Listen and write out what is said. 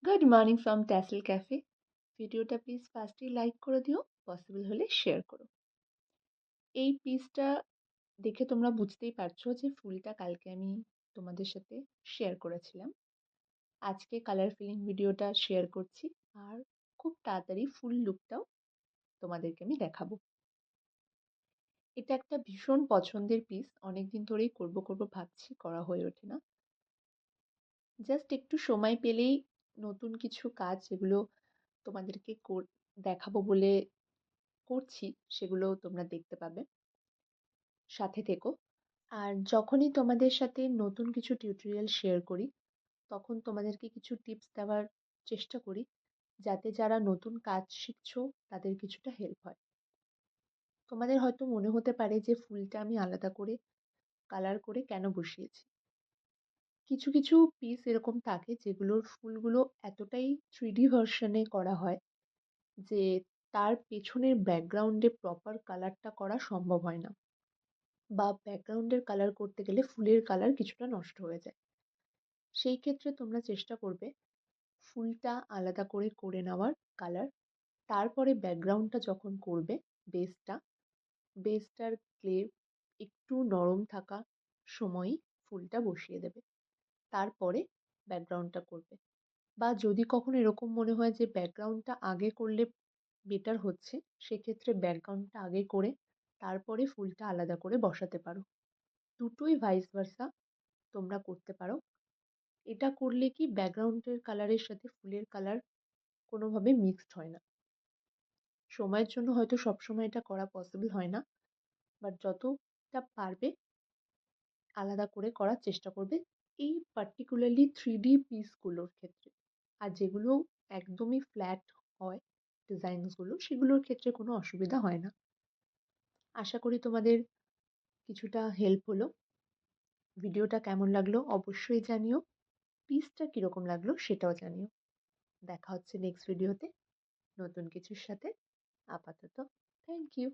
Good morning from tassel cafe. ভিডিওটা please ফার্স্টেই like করে দিও, পসিবল হলে শেয়ার করো। এই পিসটা দেখে তোমরা বুঝতেই পারছো যে ফুলটা কালকে আমি তোমাদের সাথে শেয়ার করেছিলাম। আজকে কালার ফিলিং ভিডিওটা শেয়ার করছি, আর খুব তাড়াতাড়ি ফুল লুকটাও তোমাদেরকে আমি দেখাবো। এটা একটা ভীষণ পছন্দের পিস, অনেকদিন ধরেই করবো করবো ভাবছি, করা হয়ে ওঠে না। জাস্ট একটু সময় পেলেই নতুন কিছু কাজ যেগুলো তোমাদেরকে দেখাবো বলে করছি, সেগুলো তোমরা দেখতে পাবে। সাথে থেকো। আর যখনই তোমাদের সাথে নতুন কিছু টিউটোরিয়াল শেয়ার করি, তখন তোমাদেরকে কিছু টিপস দেওয়ার চেষ্টা করি, যাতে যারা নতুন কাজ শিখছো তাদের কিছুটা হেল্প হয়। তোমাদের হয়তো মনে হতে পারে যে ফুলটা আমি আলাদা করে কালার করে কেন বসিয়েছি। কিছু কিছু পিস এরকম থাকে যেগুলোর ফুলগুলো এতটাই 3D ভার্সনে করা হয় যে তার পেছনের ব্যাকগ্রাউন্ডে প্রপার কালারটা করা সম্ভব হয় না, বা ব্যাকগ্রাউন্ডের কালার করতে গেলে ফুলের কালার কিছুটা নষ্ট হয়ে যায়। সেই ক্ষেত্রে তোমরা চেষ্টা করবে ফুলটা আলাদা করে করে নেওয়ার কালার, তারপরে ব্যাকগ্রাউন্ডটা যখন করবে, বেসটা বেসটার ক্লে একটু নরম থাকা সময়ই ফুলটা বসিয়ে দেবে, তারপরে ব্যাকগ্রাউন্ডটা করবে। বা যদি কখনো এরকম মনে হয় যে ব্যাকগ্রাউন্ডটা আগে করলে বেটার হচ্ছে, সেক্ষেত্রে ব্যাকগ্রাউন্ডটা আগে করে তারপরে ফুলটা আলাদা করে বসাতে পারো। দুটোই ভাইস ভার্সা তোমরা করতে পারো। এটা করলে কি ব্যাকগ্রাউন্ডের কালারের সাথে ফুলের কালার কোনোভাবে মিক্সড হয় না। সময়ের জন্য হয়তো সবসময় এটা করা পসিবল হয় না, বাট যতটা পারবে আলাদা করে করার চেষ্টা করবে, এই পার্টিকুলারলি 3D পিসগুলোর ক্ষেত্রে। আর যেগুলো একদমই ফ্ল্যাট হয় ডিজাইনসগুলো, সেগুলোর ক্ষেত্রে কোনো অসুবিধা হয় না। আশা করি তোমাদের কিছুটা হেল্প হলো। ভিডিওটা কেমন লাগলো অবশ্যই জানিও, পিসটা কীরকম লাগলো সেটাও জানিও। দেখা হচ্ছে নেক্সট ভিডিওতে নতুন কিছুর সাথে। আপাতত থ্যাংক ইউ।